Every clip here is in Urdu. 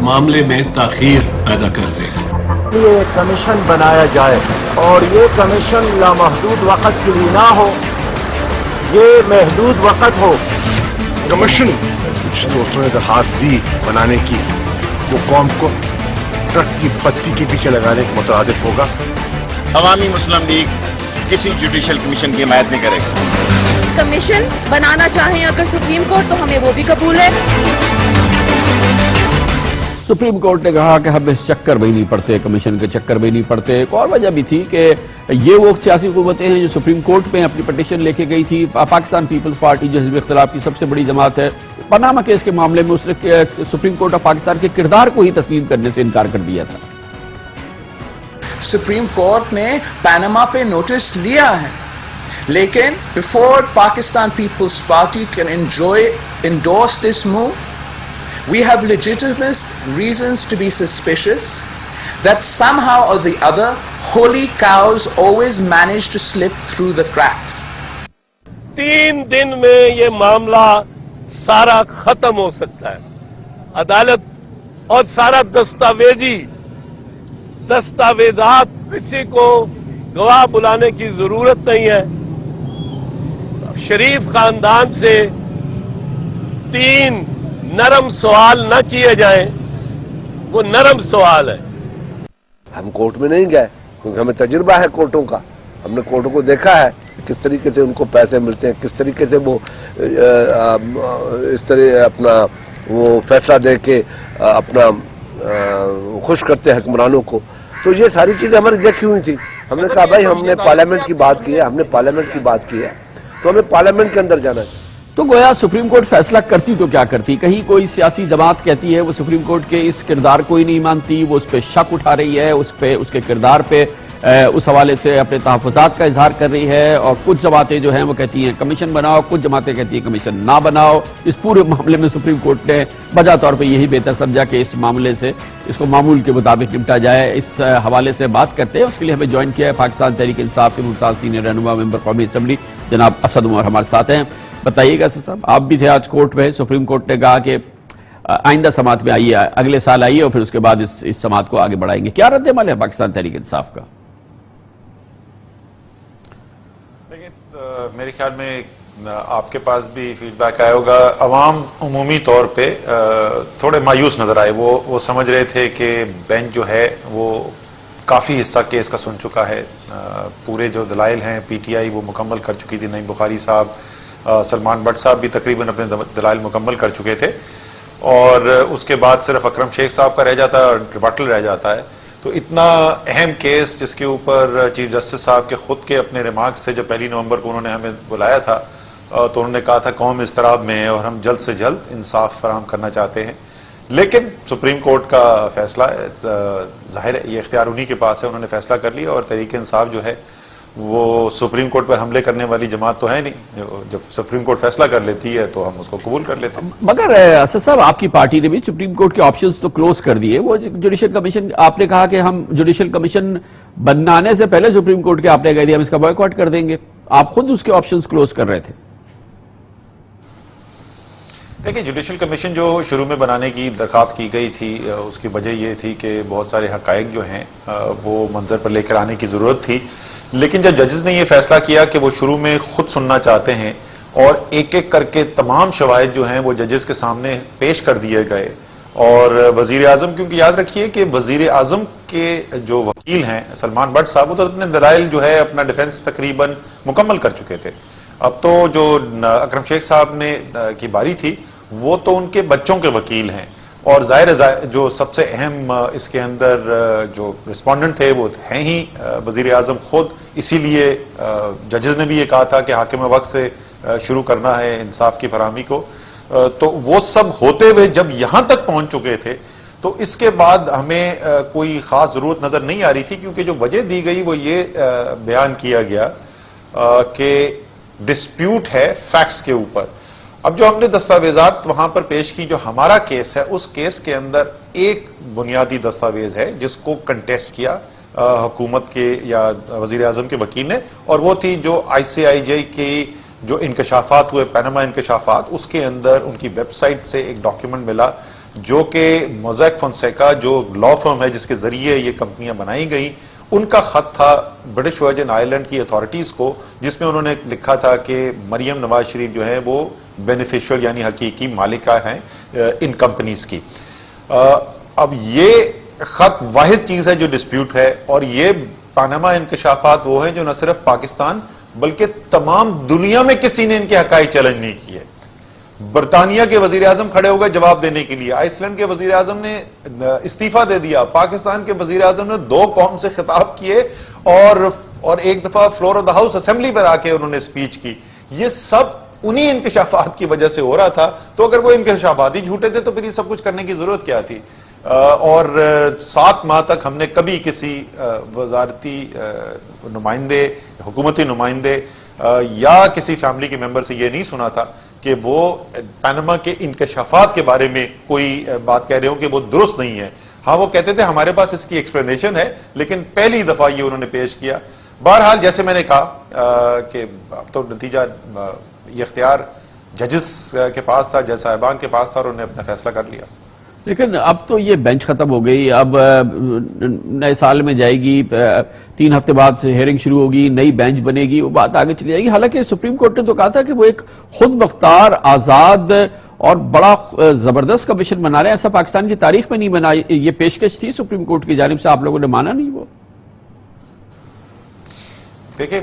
معاملے میں تاخیر پیدا کر دے. یہ کمیشن بنایا جائے اور یہ کمیشن لامحدود وقت کے لیے نہ ہو، یہ محدود وقت ہو. کمیشن کچھ دوستوں نے درخواست دی بنانے کی، وہ قوم کو ٹرک کی پتری کے پیچھے لگانے کے مترادف ہوگا. عوامی مسلم لیگ کسی جوڈیشل کمیشن کی حمایت نہیں کرے گا. کمیشن بنانا چاہیں اگر سپریم کورٹ تو ہمیں وہ بھی قبول ہے. سپریم کورٹ نے کہا کہ ہم اس چکر میں نہیں پڑتے، کمیشن کے چکر میں نہیں پڑتے. ایک اور وجہ بھی تھی کہ یہ وہ سیاسی قوتیں ہیں جو سپریم کورٹ میں اپنی پٹیشن لے کے گئی تھی. پاکستان پیپلز پارٹی جو حزب اختلاف کی سب سے بڑی جماعت ہے، پاناما کیس کے معاملے میں اس نے سپریم کورٹ آف پاکستان کے کردار کو ہی تسلیم کرنے سے انکار کر دیا تھا. سپریم کورٹ نے پاناما پہ نوٹس لیا ہے، لیکن before Pakistan People's Party can endorse this move, we have legitimate reasons to be suspicious that somehow or the other holy cows always manage to slip through the cracks. 3 دن میں یہ معاملہ سارا ختم ہو سکتا ہے. عدالت اور سارا دستاویزات، کسی کو گواہ بلانے کی ضرورت نہیں ہے. شریف خاندان سے 3 نرم سوال نہ کیے جائیں، وہ نرم سوال ہے. ہم کورٹ میں نہیں گئے کیونکہ ہمیں تجربہ ہے کورٹوں کا. ہم نے کورٹوں کو دیکھا ہے کس طریقے سے ان کو پیسے ملتے ہیں، کس طریقے سے وہ اس طرح اپنا وہ فیصلہ دے کے اپنا خوش کرتے ہیں حکمرانوں کو. تو یہ ساری چیزیں ہماری دیکھی ہوئی تھی. ہم نے کہا بھائی ہم نے پارلیمنٹ کی بات کی ہے، تو ہمیں پارلیمنٹ کے اندر جانا ہے. تو گویا سپریم کورٹ فیصلہ کرتی تو کیا کرتی؟ کہیں کوئی سیاسی جماعت کہتی ہے وہ سپریم کورٹ کے اس کردار کو ہی نہیں مانتی، وہ اس پہ شک اٹھا رہی ہے، اس کے کردار پہ اس حوالے سے اپنے تحفظات کا اظہار کر رہی ہے. اور کچھ جماعتیں جو ہیں وہ کہتی ہیں کمیشن بناؤ، کچھ جماعتیں کہتی ہیں کمیشن نہ بناؤ. اس پورے معاملے میں سپریم کورٹ نے بجا طور پہ یہی بہتر سمجھا کہ اس معاملے سے اس کو معمول کے مطابق نمٹا جائے. اس حوالے سے بات کرتے ہیں، اس کے لیے ہمیں جوائن کیا ہے پاکستان تحریک انصاف کے ممتاز سینئر رہنما ممبر قومی اسمبلی جناب اسد عمر ہمارے ساتھ ہیں. بتائیے گا اسد صاحب، آپ بھی تھے آج کورٹ میں. سپریم کورٹ نے کہا کہ آئندہ سماعت میں آئیے، اگلے سال آئیے اور پھر اس کے بعد اس سماعت کو آگے بڑھائیں گے. کیا رد عمل ہے پاکستان تحریک انصاف کا؟ میرے خیال میں آپ کے پاس بھی فیڈ بیک آیا ہوگا. عوام عمومی طور پہ تھوڑے مایوس نظر آئے. وہ سمجھ رہے تھے کہ بینچ جو ہے وہ کافی حصہ کیس کا سن چکا ہے. پورے جو دلائل ہیں پی ٹی آئی وہ مکمل کر چکی تھی. نعیم بخاری صاحب، سلمان بٹ صاحب بھی تقریباً اپنے دلائل مکمل کر چکے تھے، اور اس کے بعد صرف اکرم شیخ صاحب کا رہ جاتا ہے اور ریبٹل رہ جاتا ہے. تو اتنا اہم کیس جس کے اوپر چیف جسٹس صاحب کے خود کے اپنے ریمارکس تھے، جب 1 نومبر کو انہوں نے ہمیں بلایا تھا تو انہوں نے کہا تھا قوم اضطراب میں ہے اور ہم جلد سے جلد انصاف فراہم کرنا چاہتے ہیں. لیکن سپریم کورٹ کا فیصلہ ہے، ظاہر ہے یہ اختیار انہی کے پاس ہے. انہوں نے فیصلہ کر لیا اور تحریک انصاف جو ہے وہ سپریم کورٹ پر حملے کرنے والی جماعت تو ہے نہیں. جب سپریم کورٹ فیصلہ کر لیتی ہے تو ہم اس کو قبول کر لیتے ہیں. مگر اسد صاحب، آپ کی پارٹی نے بھی سپریم کورٹ کے آپشنز تو کلوز کر دیے. وہ جوڈیشل کمیشن، آپ نے کہا کہ ہم جوڈیشل کمیشن بنانے سے پہلے سپریم کورٹ کے آپ نے کہہ دیا ہم اس کا بائیکاٹ کر دیں گے. آپ خود اس کے آپشنز کلوز کر رہے تھے. دیکھیں، جوڈیشل کمیشن جو شروع میں بنانے کی درخواست کی گئی تھی اس کی وجہ یہ تھی کہ بہت سارے حقائق جو ہیں وہ منظر پر لے کر آنے کی ضرورت تھی. لیکن جب ججز نے یہ فیصلہ کیا کہ وہ شروع میں خود سننا چاہتے ہیں اور ایک ایک کر کے تمام شواہد جو ہیں وہ ججز کے سامنے پیش کر دیے گئے، اور وزیر اعظم، کیونکہ یاد رکھیے کہ وزیر اعظم کے جو وکیل ہیں سلمان بٹ صاحب، وہ تو اپنے دلائل جو ہے اپنا ڈیفنس تقریباً مکمل کر چکے تھے. اب تو جو اکرم شیخ صاحب نے کی باری تھی وہ تو ان کے بچوں کے وکیل ہیں، اور ظاہر جو سب سے اہم اس کے اندر جو رسپونڈنٹ تھے وہ ہیں ہی وزیر اعظم خود. اسی لیے ججز نے بھی یہ کہا تھا کہ حاکم وقت سے شروع کرنا ہے انصاف کی فراہمی کو. تو وہ سب ہوتے ہوئے جب یہاں تک پہنچ چکے تھے تو اس کے بعد ہمیں کوئی خاص ضرورت نظر نہیں آ رہی تھی، کیونکہ جو وجہ دی گئی وہ یہ بیان کیا گیا کہ ڈسپیوٹ ہے فیکٹس کے اوپر. اب جو ہم نے دستاویزات وہاں پر پیش کی، جو ہمارا کیس ہے، اس کیس کے اندر ایک بنیادی دستاویز ہے جس کو کنٹیسٹ کیا حکومت کے یا وزیر اعظم کے وکیل نے، اور وہ تھی جو ICIJ کی جو انکشافات ہوئے، پیناما انکشافات، اس کے اندر ان کی ویب سائٹ سے ایک ڈاکیومنٹ ملا جو کہ موزیک فونسیکا جو لا فرم ہے جس کے ذریعے یہ کمپنیاں بنائی گئیں، ان کا خط تھا برٹش ورجن آئلینڈ کی اتھارٹیز کو، جس میں انہوں نے لکھا تھا کہ مریم نواز شریف جو ہیں وہ بینیفیشل یعنی حقیقی مالکہ ہیں ان کمپنیز کی۔ اب یہ خط واحد چیز ہے جو ڈسپیوٹ ہے، اور یہ پاناما انکشافات وہ ہیں جو نہ صرف پاکستان بلکہ تمام دنیا میں کسی نے ان کے حقائق چیلنج نہیں کیے۔ برطانیہ کے وزیر اعظم کھڑے ہو گئے جواب دینے کے لیے، آئس لینڈ کے وزیر اعظم نے استعفیٰ دے دیا، پاکستان کے وزیر اعظم نے 2 قوم سے خطاب کیے اور ایک دفعہ floor of the house assembly پر آ کے انہوں نے سپیچ کی۔ یہ سب انہی انکشافات کی وجہ سے ہو رہا تھا، تو اگر وہ انکشافات ہی جھوٹے تھے تو پھر یہ سب کچھ کرنے کی ضرورت کیا تھی؟ اور 7 ماہ تک ہم نے کبھی کسی وزارتی نمائندے، حکومتی نمائندے یا کسی فیملی کے ممبر سے یہ نہیں سنا تھا کہ وہ پاناما کے انکشافات کے بارے میں کوئی بات کہہ رہے ہوں کہ وہ درست نہیں ہے۔ ہاں وہ کہتے تھے ہمارے پاس اس کی ایکسپلینیشن ہے، لیکن پہلی دفعہ یہ انہوں نے پیش کیا۔ بہرحال جیسے میں نے کہا کہ اب تو نتیجہ یہ اختیار ججز کے پاس تھا، جج صاحبان کے پاس تھا، اور انہوں نے اپنا فیصلہ کر لیا۔ لیکن اب تو یہ بینچ ختم ہو گئی، اب نئے سال میں جائے گی، 3 ہفتے بعد سے ہیئرنگ شروع ہوگی، نئی بینچ بنے گی، وہ بات آگے چلی جائے گی۔ حالانکہ سپریم کورٹ نے تو کہا تھا کہ وہ ایک خود مختار، آزاد اور بڑا زبردست کمیشن بنا رہے ہیں، ایسا پاکستان کی تاریخ میں نہیں بنا۔ یہ پیشکش تھی سپریم کورٹ کی جانب سے، آپ لوگوں نے مانا نہیں وہ؟ دیکھیں،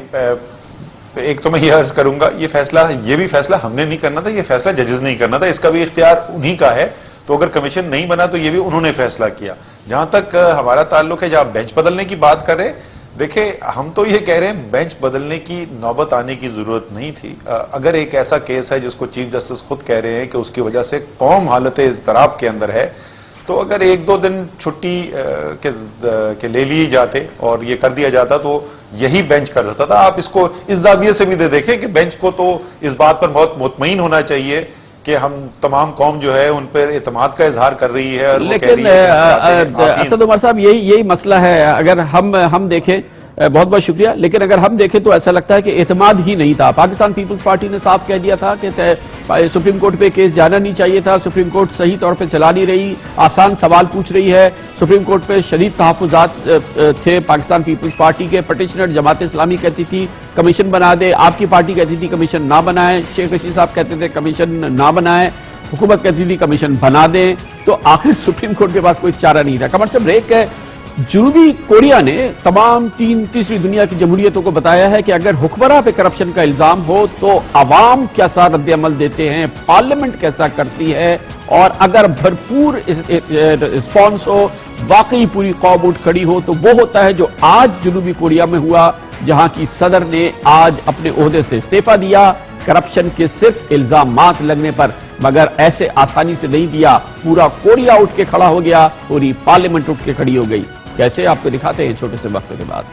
ایک تو میں یہ عرض کروں گا، یہ بھی فیصلہ ہم نے نہیں کرنا تھا، یہ فیصلہ ججز نہیں کرنا تھا، اس کا بھی اختیار انہی کا ہے۔ تو اگر کمیشن نہیں بنا تو یہ بھی انہوں نے فیصلہ کیا۔ جہاں تک ہمارا تعلق ہے، جہاں بینچ بدلنے کی بات کر رہے، دیکھیں ہم تو یہ کہہ رہے ہیں بینچ بدلنے کی نوبت آنے کی ضرورت نہیں تھی۔ اگر ایک ایسا کیس ہے جس کو چیف جسٹس خود کہہ رہے ہیں کہ اس کی وجہ سے قوم حالت اضطراب کے اندر ہے، تو اگر 1-2 دن چھٹی کے لے لیے جاتے اور یہ کر دیا جاتا تو یہی بینچ کر دیتا تھا۔ آپ اس کو اس زاویے سے بھی دیکھیں کہ بینچ کو تو اس بات پر بہت مطمئن ہونا چاہیے کہ ہم تمام قوم جو ہے ان پر اعتماد کا اظہار کر رہی ہے، اور وہ کہہ رہی ہے۔ لیکن اسد عمر صاحب یہی مسئلہ ہے، اگر ہم دیکھیں، بہت بہت شکریہ، لیکن اگر ہم دیکھیں تو ایسا لگتا ہے کہ اعتماد ہی نہیں تھا۔ پاکستان پیپلز پارٹی نے صاف کہہ دیا تھا کہ سپریم کورٹ پہ کیس جانا نہیں چاہیے تھا، سپریم کورٹ صحیح طور پہ چلا نہیں رہی، آسان سوال پوچھ رہی ہے، سپریم کورٹ پہ شدید تحفظات تھے پاکستان پیپلز پارٹی کے۔ پٹیشنر جماعت اسلامی کہتی تھی کمیشن بنا دے، آپ کی پارٹی کہتی تھی کمیشن نہ بنائیں، شیخ رشید صاحب کہتے تھے کمیشن نہ بنائیں، حکومت کہتی تھی کمیشن بنا دیں، تو آخر سپریم کورٹ کے پاس کوئی چارہ نہیں تھا۔ کمر سے بریک ہے۔ جنوبی کوریا نے تمام تیسری دنیا کی جمہوریتوں کو بتایا ہے کہ اگر حکمراں پہ کرپشن کا الزام ہو تو عوام کیسا رد عمل دیتے ہیں، پارلیمنٹ کیسا کرتی ہے، اور اگر بھرپور رسپانس ہو، واقعی پوری قوم اٹھ کھڑی ہو، تو وہ ہوتا ہے جو آج جنوبی کوریا میں ہوا، جہاں کی صدر نے آج اپنے عہدے سے استعفیٰ دیا کرپشن کے صرف الزامات لگنے پر، مگر ایسے آسانی سے نہیں دیا۔ پورا کوریا اٹھ کے کھڑا ہو گیا، پوری پارلیمنٹ اٹھ کے کھڑی ہو گئی۔ کیسے آپ کو دکھاتے ہیں چھوٹے سے وقت کے بعد۔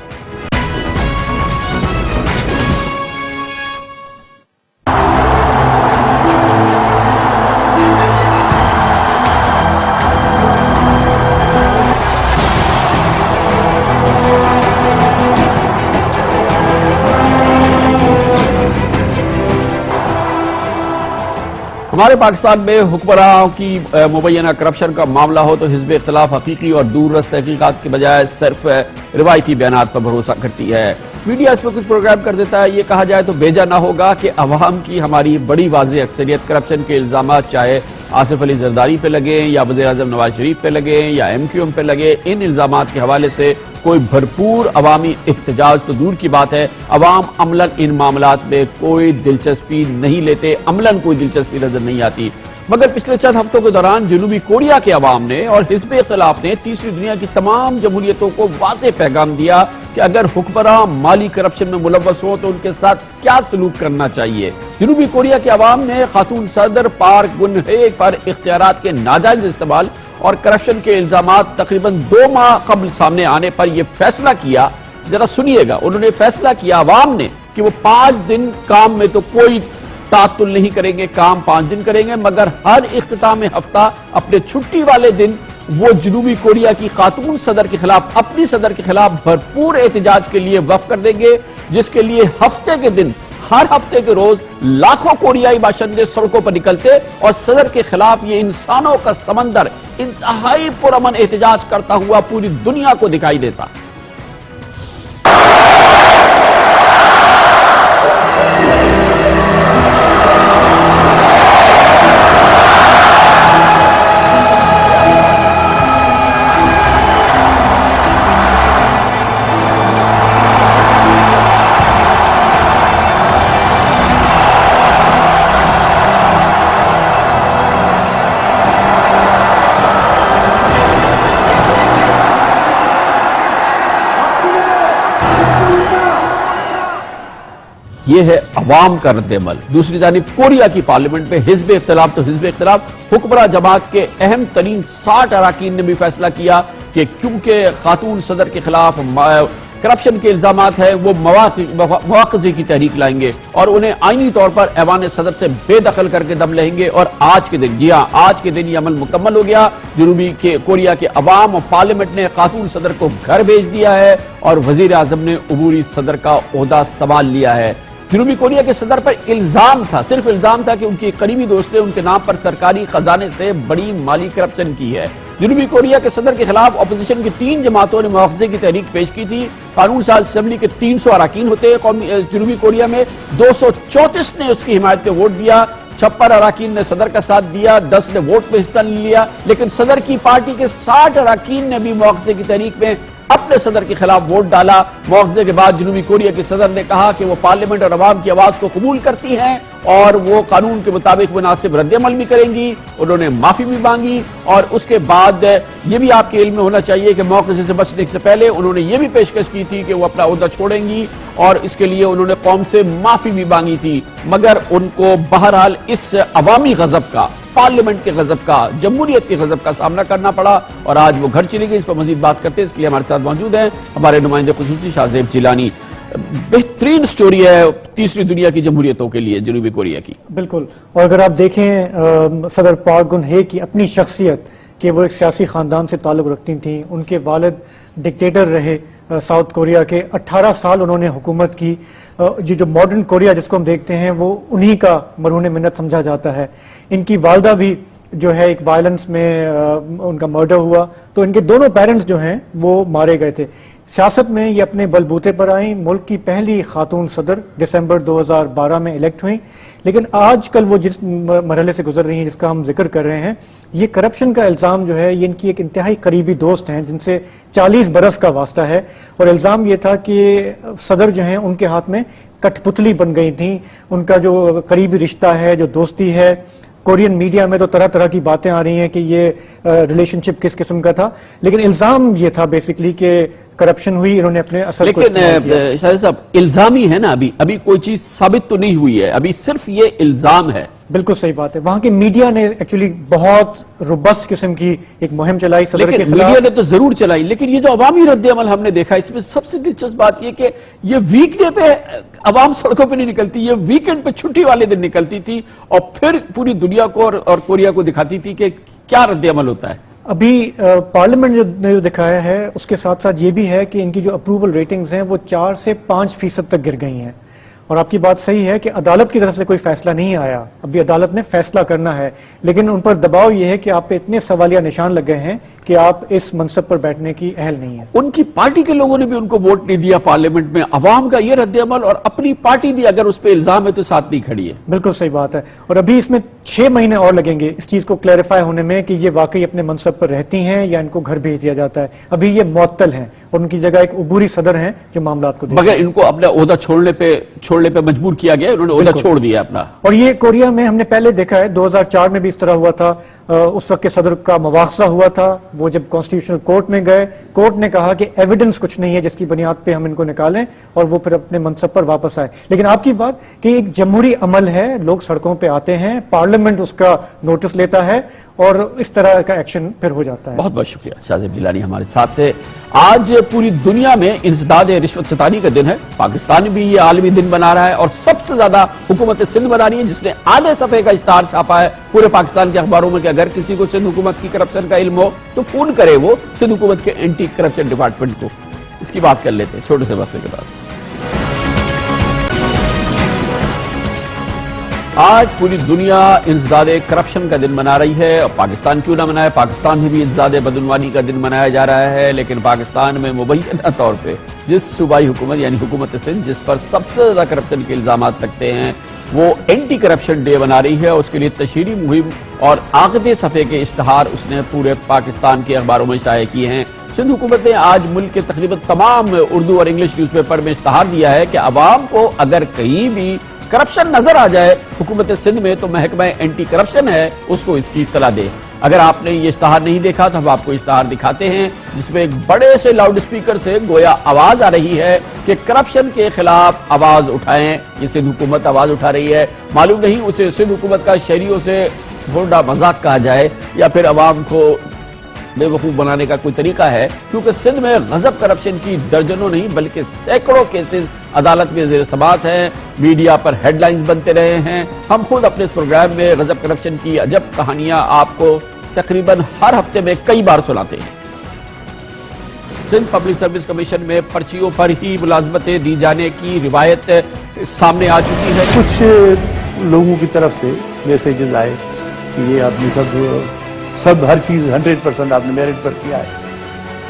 ہمارے پاکستان میں حکمراں کی مبینہ کرپشن کا معاملہ ہو تو حزب اختلاف حقیقی اور دور رس تحقیقات کے بجائے صرف روایتی بیانات پر بھروسہ کرتی ہے۔ میڈیا اس میں کچھ پروگرام کر دیتا ہے، یہ کہا جائے تو بیجا نہ ہوگا کہ عوام کی ہماری بڑی واضح اکثریت کرپشن کے الزامات چاہے آصف علی زرداری پہ لگے یا وزیر اعظم نواز شریف پہ لگے یا ایم کیو ایم پہ لگے، ان الزامات کے حوالے سے کوئی بھرپور عوامی احتجاج تو دور کی بات ہے، عوام عملاً ان معاملات میں کوئی دلچسپی نہیں لیتے، عملاً کوئی دلچسپی نظر نہیں آتی۔ مگر پچھلے چند ہفتوں کے دوران جنوبی کوریا کے عوام نے اور حزب اختلاف نے تیسری دنیا کی تمام جمہوریتوں کو واضح پیغام دیا کہ اگر حکمراں مالی کرپشن میں ملوث ہوں تو ان کے ساتھ کیا سلوک کرنا چاہیے۔ جنوبی کوریا کے عوام نے خاتون صدر پارک گن ہے پر اختیارات کے ناجائز استعمال اور کرپشن کے الزامات تقریباً 2 ماہ قبل سامنے آنے پر یہ فیصلہ کیا، ذرا سنیے گا، انہوں نے فیصلہ کیا عوام نے کہ وہ 5 دن کام میں تو کوئی تعطل نہیں کریں گے، کام 5 دن کریں گے، مگر ہر اختتام ہفتہ اپنے چھٹی والے دن وہ جنوبی کوریا کی خاتون صدر کے خلاف، اپنی صدر کے خلاف بھرپور احتجاج کے لیے وقف کر دیں گے، جس کے لیے ہفتے کے دن ہر ہفتے کے روز لاکھوں کوریائی باشندے سڑکوں پر نکلتے اور صدر کے خلاف یہ انسانوں کا سمندر انتہائی پرامن احتجاج کرتا ہوا پوری دنیا کو دکھائی دیتا۔ یہ ہے عوام کا رد عمل۔ دوسری جانب کوریا کی پارلیمنٹ میں حزب اختلاف تو حزب اختلاف، حکمراں جماعت کے اہم ترین 60 اراکین نے بھی فیصلہ کیا کہ کیونکہ خاتون صدر کے خلاف کرپشن کے الزامات ہیں، وہ مواخذے کی تحریک لائیں گے اور انہیں آئینی طور پر ایوان صدر سے بے دخل کر کے دم لیں گے۔ اور آج کے دن، جی ہاں آج کے دن یہ عمل مکمل ہو گیا۔ جنوبی کوریا کے عوام اور پارلیمنٹ نے خاتون صدر کو گھر بھیج دیا ہے اور وزیر اعظم نے عبوری صدر کا عہدہ سنبھال لیا ہے۔ جنوبی کوریا کے صدر پر الزام تھا، صرف الزام تھا کہ ان کی قریبی دوست نے ان کے نام پر سرکاری خزانے سے بڑی مالی کرپشن کی ہے۔ جنوبی کوریا کے صدر کے خلاف اپوزیشن کی 3 جماعتوں نے مواخذے کی تحریک پیش کی تھی۔ قانون ساز اسمبلی کے 300 اراکین ہوتے ہیں جنوبی کوریا میں، 234 نے اس کی حمایت پہ ووٹ دیا، 56 اراکین نے صدر کا ساتھ دیا، 10 نے ووٹ پہ حصہ لیا، لیکن صدر کی پارٹی کے 60 اراکین نے بھی مواخذے کی تحریک میں اپنے صدر کے خلاف ووٹ ڈالا۔ مواخذے کے بعد جنوبی کوریا کے صدر نے کہا کہ وہ پارلیمنٹ اور عوام کی آواز کو قبول کرتی ہیں اور وہ قانون کے مطابق مناسب رد عمل بھی کریں گی۔ انہوں نے معافی بھی مانگی اور اس کے بعد یہ بھی آپ کے علم میں ہونا چاہیے کہ مواخذے سے بچنے سے پہلے انہوں نے یہ بھی پیشکش کی تھی کہ وہ اپنا عہدہ چھوڑیں گی اور اس کے لیے انہوں نے قوم سے معافی بھی مانگی تھی، مگر ان کو بہرحال اس عوامی غضب کا، پارلیمنٹ کے غضب کا، جمہوریت کے غضب کا سامنا کرنا پڑا اور آج وہ گھر چلی گئی۔ اس پر مزید بات کرتے ہیں، اس کے لیے ہمارے ساتھ موجود ہیں ہمارے نمائندے خصوصی شاہ زیب جیلانی۔ بہترین سٹوری ہے تیسری دنیا کی جمہوریتوں کے لیے جنوبی کوریا کی۔ بالکل، اور اگر آپ دیکھیں صدر پارک گن ہے کی اپنی شخصیت کہ وہ ایک سیاسی خاندان سے تعلق رکھتی تھیں، ان کے والد ڈکٹیٹر رہے ساؤتھ کوریا کے، 18 سال انہوں نے حکومت کی۔ یہ جو ماڈرن کوریا جس کو ہم دیکھتے ہیں وہ انہی کا مرہون منت سمجھا جاتا ہے۔ ان کی والدہ بھی جو ہے ایک وائلنس میں ان کا مرڈر ہوا، تو ان کے دونوں پیرنٹس جو ہیں وہ مارے گئے تھے۔ سیاست میں یہ اپنے بلبوتے پر آئیں، ملک کی پہلی خاتون صدر دسمبر 2012 میں الیکٹ ہوئیں، لیکن آج کل وہ جس مرحلے سے گزر رہی ہیں جس کا ہم ذکر کر رہے ہیں، یہ کرپشن کا الزام جو ہے یہ ان کی ایک انتہائی قریبی دوست ہیں جن سے 40 برس کا واسطہ ہے، اور الزام یہ تھا کہ صدر جو ہیں ان کے ہاتھ میں کٹ پتلی بن گئی تھیں۔ ان کا جو قریبی رشتہ ہے، جو دوستی ہے، کورین میڈیا میں تو طرح طرح کی باتیں آ رہی ہیں کہ یہ ریلیشن شپ کس قسم کا تھا، لیکن الزام یہ تھا بیسیکلی کہ کرپشن ہوئی، انہوں نے اپنے اثر کو استعمال کیا۔ لیکن شاہد صاحب الزام ہی ہے نا، ابھی کوئی چیز ثابت تو نہیں ہوئی ہے، ابھی صرف یہ الزام ہے۔ بالکل صحیح بات ہے، وہاں کے میڈیا نے ایکچولی بہت روبسٹ قسم کی ایک مہم چلائی صدر کے خلاف۔ میڈیا نے تو ضرور چلائی، لیکن یہ جو عوامی رد عمل ہم نے دیکھا اس میں سب سے دلچسپ بات یہ کہ یہ ویک ڈے پہ عوام سڑکوں پہ نہیں نکلتی، یہ ویکنڈ پہ چھٹی والے دن نکلتی تھی اور پھر پوری دنیا کو اور کوریا کو دکھاتی تھی کہ کیا رد عمل ہوتا ہے۔ ابھی پارلیمنٹ نے جو دکھایا ہے اس کے ساتھ ساتھ یہ بھی ہے کہ ان کی جو اپروول ریٹنگز ہیں وہ 4 سے 5% تک گر گئی ہیں، اور آپ کی بات صحیح ہے کہ عدالت کی طرف سے کوئی فیصلہ نہیں آیا، ابھی عدالت نے فیصلہ کرنا ہے، لیکن ان پر دباؤ یہ ہے کہ آپ پہ اتنے سوالیہ نشان لگ گئے ہیں کہ آپ اس منصب پر بیٹھنے کی اہل نہیں ہیں۔ ان کی پارٹی کے لوگوں نے بھی ان کو ووٹ نہیں دیا پارلیمنٹ میں، عوام کا یہ رد عمل اور اپنی پارٹی بھی اگر اس پہ الزام ہے تو ساتھ نہیں کھڑی ہے۔ بالکل صحیح بات ہے، اور ابھی اس میں 6 مہینے اور لگیں گے اس چیز کو کلیریفائی ہونے میں کہ یہ واقعی اپنے منصب پر رہتی ہیں یا ان کو گھر بھیج دیا جاتا ہے۔ ابھی یہ معطل ہیں اور ان کی جگہ ایک عبوری صدر ہیں جو معاملات کو مگر ان کو اپنا عہدہ چھوڑنے پہ مجبور کیا گیا، انہوں نے عہدہ چھوڑ دیا اپنا۔ اور یہ کوریا میں ہم نے پہلے دیکھا ہے، 2004 میں بھی اس طرح ہوا تھا، اس وقت کے صدر کا مواخذہ ہوا تھا، وہ جب کانسٹیٹیوشنل کورٹ میں گئے، کورٹ نے کہا کہ ایویڈنس کچھ نہیں ہے جس کی بنیاد پہ ہم ان کو نکالیں، اور وہ پھر اپنے منصب پر واپس آئے۔ لیکن آپ کی بات کہ ایک جمہوری عمل ہے، لوگ سڑکوں پہ آتے ہیں، پارلیمنٹ اس کا نوٹس لیتا ہے اور اس طرح کا ایکشن پھر ہو جاتا ہے۔ بہت بہت شکریہ شاہ زیب جیلانی ہمارے ساتھ تھے۔ آج پوری دنیا میں انسداد رشوت ستانی کا دن ہے، پاکستان بھی یہ عالمی دن بنا رہا ہے اور سب سے زیادہ حکومت سندھ بنا رہی ہے جس نے آدھے صفحے کا اشتہار چھاپا ہے پورے پاکستان کے اخباروں میں کہ اگر کسی کو سندھ حکومت کی کرپشن کا علم ہو تو فون کرے وہ سندھ حکومت کے اینٹی کرپشن ڈپارٹمنٹ کو۔ اس کی بات کر لیتے ہیں چھوٹے سے وقفے کے بعد۔ آج پوری دنیا انسداد کرپشن کا دن منا رہی ہے، اور پاکستان کیوں نہ منائے، پاکستان میں بھی انسداد بدعنوانی کا دن منایا جا رہا ہے، لیکن پاکستان میں مبینہ طور پہ جس صوبائی حکومت یعنی حکومت سندھ جس پر سب سے زیادہ کرپشن کے الزامات لگتے ہیں وہ اینٹی کرپشن ڈے بنا رہی ہے، اس کے لیے تشہیری مہم اور آخری صفحے کے اشتہار اس نے پورے پاکستان کے اخباروں میں شائع کیے ہیں۔ سندھ حکومت نے آج ملک کے تقریباً تمام اردو اور انگلش نیوز پیپر میں اشتہار دیا ہے کہ عوام کو اگر کہیں بھی کرپشن نظر آ جائے حکومت سندھ میں تو محکمہ اینٹی کرپشن ہے، اس کو اس کی اطلاع دے۔ اگر آپ نے یہ اشتہار نہیں دیکھا تو ہم آپ کو اشتہار دکھاتے ہیں جس میں ایک بڑے سے لاؤڈ اسپیکر سے گویا آواز آ رہی ہے کہ کرپشن کے خلاف آواز اٹھائیں۔ یہ سندھ حکومت آواز اٹھا رہی ہے، معلوم نہیں اسے سندھ حکومت کا شہریوں سے بھونڈا مذاق کہا جائے یا پھر عوام کو بے وقوف بنانے کا کوئی طریقہ ہے، کیونکہ سندھ میں غضب کرپشن کی درجنوں نہیں بلکہ سینکڑوں کیسز عدالت میں زیر سماعت ہیں، میڈیا پر ہیڈ لائنز بنتے رہے ہیں۔ ہم خود اپنے اس پروگرام میں غضب کرپشن کی عجب کہانیاں آپ کو تقریباً ہر ہفتے میں کئی بار سناتے ہیں۔ سندھ پبلک سروس کمیشن میں پرچیوں پر ہی ملازمتیں دی جانے کی روایت سامنے آ چکی ہے۔ کچھ لوگوں کی طرف سے میسیجز آئے کہ یہ آپ نے سب ہر چیز 100% آپ نے میرٹ پر کیا ہے،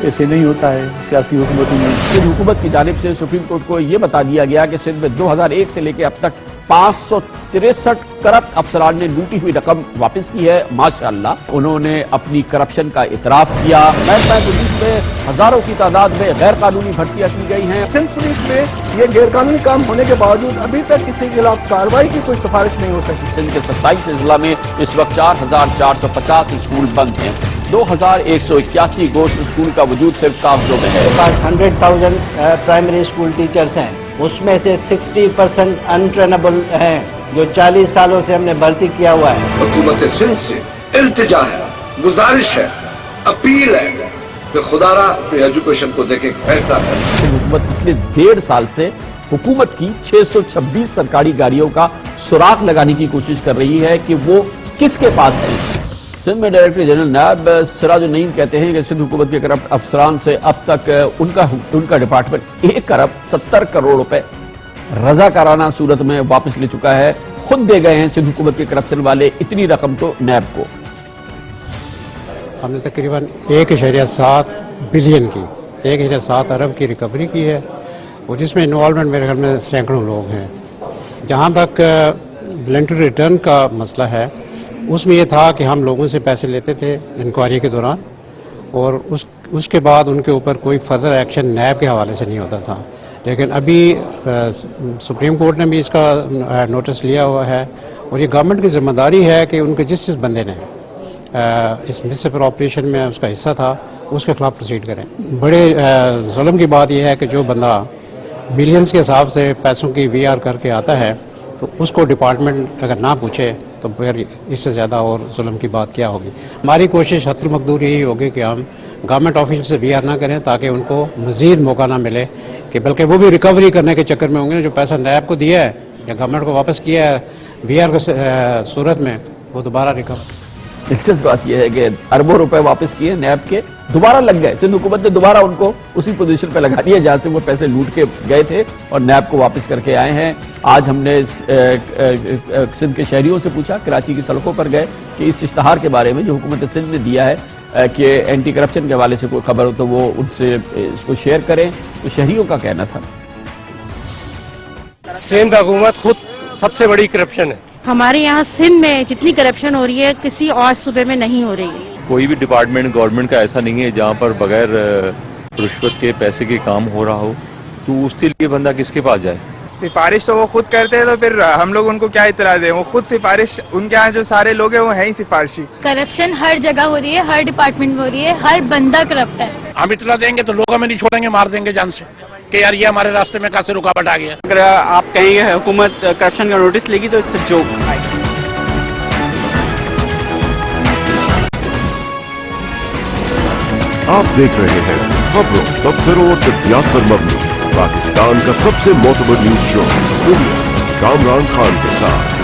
ایسے نہیں ہوتا ہے سیاسی حکومتوں میں۔ سندھ حکومت کی جانب سے سپریم کورٹ کو یہ بتا دیا گیا کہ سندھ میں 2001 سے لے کے اب تک 563 کرپٹ افسران نے لوٹی ہوئی رقم واپس کی ہے۔ ماشاءاللہ انہوں نے اپنی کرپشن کا اعتراف کیا۔ محکمہ پولیس میں ہزاروں کی تعداد میں غیر قانونی بھرتیاں کی گئی ہیں۔ سندھ پولیس میں یہ غیر قانونی کام ہونے کے باوجود ابھی تک کسی کے خلاف کارروائی کی کوئی سفارش نہیں ہو سکی۔ سندھ کے 27 اضلاع میں اس وقت 4450 اسکول بند ہیں۔ 2181 گورنمنٹ اسکول کا وجود صرف کاغذوں میں ہے۔ 100,000 پرائمری اسکول ٹیچرز ہیں، اس میں سے 60% انٹرینبل ہیں جو 40 سالوں سے ہم نے بھرتی کیا ہوا ہے۔ حکومت سندھ سے التجا ہے، گزارش ہے، اپیل ہے کہ خدا را اپنی ایجوکیشن کو دیکھے فیصلہ ہے۔ حکومت پچھلے 1.5 سال سے حکومت کی 626 سرکاری گاڑیوں کا سراغ لگانے کی کوشش کر رہی ہے کہ وہ کس کے پاس ہیں۔ سندھ میں ڈائریکٹر جنرل نائب سراج النعیم کہتے ہیں کہ سندھ حکومت کے کرپٹ افسران سے اب تک ان کا ڈپارٹمنٹ 1 ارب 70 کروڑ روپے رضاکارانہ صورت میں واپس لے چکا ہے۔ خود دے گئے ہیں سندھ حکومت کے کرپشن والے اتنی رقم تو نیب کو۔ ہم نے تقریباً 1.7 بلین کی 1.7 ارب کی ریکوری کی ہے، اور جس میں انوالومنٹ میرے خیال میں سینکڑوں لوگ ہیں۔ جہاں تک والنٹری ریٹرن کا مسئلہ ہے اس میں یہ تھا کہ ہم لوگوں سے پیسے لیتے تھے انکوائری کے دوران، اور اس کے بعد ان کے اوپر کوئی فردر ایکشن نیب کے حوالے سے نہیں ہوتا تھا، لیکن ابھی سپریم کورٹ نے بھی اس کا نوٹس لیا ہوا ہے، اور یہ گورنمنٹ کی ذمہ داری ہے کہ ان کے جس بندے نے اس مس اپروپریشن میں اس کا حصہ تھا اس کے خلاف پروسیڈ کریں۔ بڑے ظلم کی بات یہ ہے کہ جو بندہ ملینز کے حساب سے پیسوں کی وی آر کر کے آتا ہے تو اس کو ڈپارٹمنٹ اگر نہ پوچھے تو پھر اس سے زیادہ اور ظلم کی بات کیا ہوگی۔ ہماری کوشش حتی المقدور یہی ہوگی کہ ہم گورنمنٹ آفیشل سے وی آر نہ کریں تاکہ ان کو مزید موقع نہ ملے، کہ بلکہ وہ بھی ریکوری کرنے کے چکر میں ہوں گے جو پیسہ نیب کو دیا ہے یا گورنمنٹ کو واپس کیا ہے وی آر کی صورت میں، وہ دوبارہ ریکور۔ دلچسپ بات یہ ہے کہ اربوں روپے واپس کیے نیب کے، دوبارہ لگ گئے۔ سندھ حکومت نے دوبارہ ان کو اسی پوزیشن پہ لگا دیا جہاں سے وہ پیسے لوٹ کے گئے تھے اور نیب کو واپس کر کے آئے ہیں۔ آج ہم نے سندھ کے شہریوں سے پوچھا، کراچی کی سڑکوں پر گئے، کہ اس اشتہار کے بارے میں جو حکومت سندھ نے دیا ہے کہ اینٹی کرپشن کے حوالے سے کوئی خبر ہو تو وہ ان سے اس کو شیئر کریں، تو شہریوں کا کہنا تھا سندھ حکومت خود سب سے بڑی کرپشن ہے۔ ہمارے یہاں سندھ میں جتنی کرپشن ہو رہی ہے کسی اور صوبے میں نہیں ہو رہی ہے۔ کوئی بھی ڈپارٹمنٹ گورنمنٹ کا ایسا نہیں ہے جہاں پر بغیر رشوت کے پیسے کے کام ہو رہا ہو، تو اس کے لیے بندہ کس کے پاس جائے؟ سفارش تو وہ خود کرتے ہیں، تو پھر ہم لوگ ان کو کیا اطلاع دیں؟ وہ خود سفارش، ان کے یہاں جو سارے لوگ ہیں وہ ہیں ہی سفارشی۔ کرپشن ہر جگہ ہو رہی ہے، ہر ڈپارٹمنٹ میں ہو رہی ہے، ہر بندہ کرپٹ ہے۔ ہم اطلاع دیں گے تو لوگ ہمیں نہیں چھوڑیں گے، مار دیں گے جان سے کہ یار یہ ہمارے راستے میں کہاں سے رکاوٹ آ گیا۔ اگر آپ کہیں گے حکومت کرپشن کا نوٹس لے گی تو اٹس اے جوک۔ آپ دیکھ رہے ہیں خبروں، تبصروں اور تجزیات پر مبنی پاکستان کا سب سے معتبر نیوز شو دنیا، کامران خان کے ساتھ۔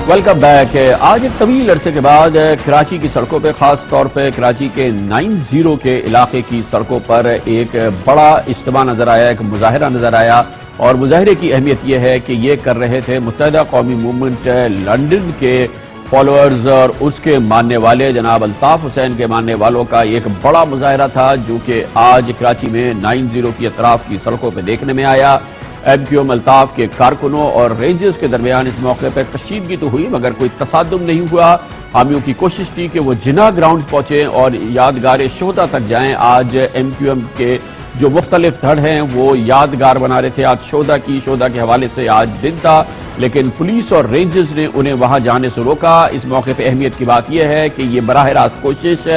Welcome back. آج ایک طویل عرصے کے بعد کراچی کی سڑکوں پہ، خاص طور پہ کراچی کے 90 کے علاقے کی سڑکوں پر ایک بڑا اجتماع نظر آیا، ایک مظاہرہ نظر آیا، اور مظاہرے کی اہمیت یہ ہے کہ یہ کر رہے تھے متحدہ قومی موومنٹ لنڈن کے فالوورز اور اس کے ماننے والے جناب الطاف حسین کے ماننے والوں کا ایک بڑا مظاہرہ تھا جو کہ آج کراچی میں 90 کی اطراف کی سڑکوں پہ دیکھنے میں آیا۔ ایم کیو ایم الطاف کے کارکنوں اور رینجرز کے درمیان اس موقع پر کشیدگی تو ہوئی مگر کوئی تصادم نہیں ہوا۔ حامیوں کی کوشش تھی کہ وہ جناح گراؤنڈ پہنچیں اور یادگار شہداء تک جائیں۔ آج ایم کیو ایم کے جو مختلف دھڑ ہیں وہ یادگار بنا رہے تھے آج شہداء کے حوالے سے آج دن تھا، لیکن پولیس اور رینجرز نے انہیں وہاں جانے سے روکا۔ اس موقع پہ اہمیت کی بات یہ ہے کہ یہ براہ راست کوشش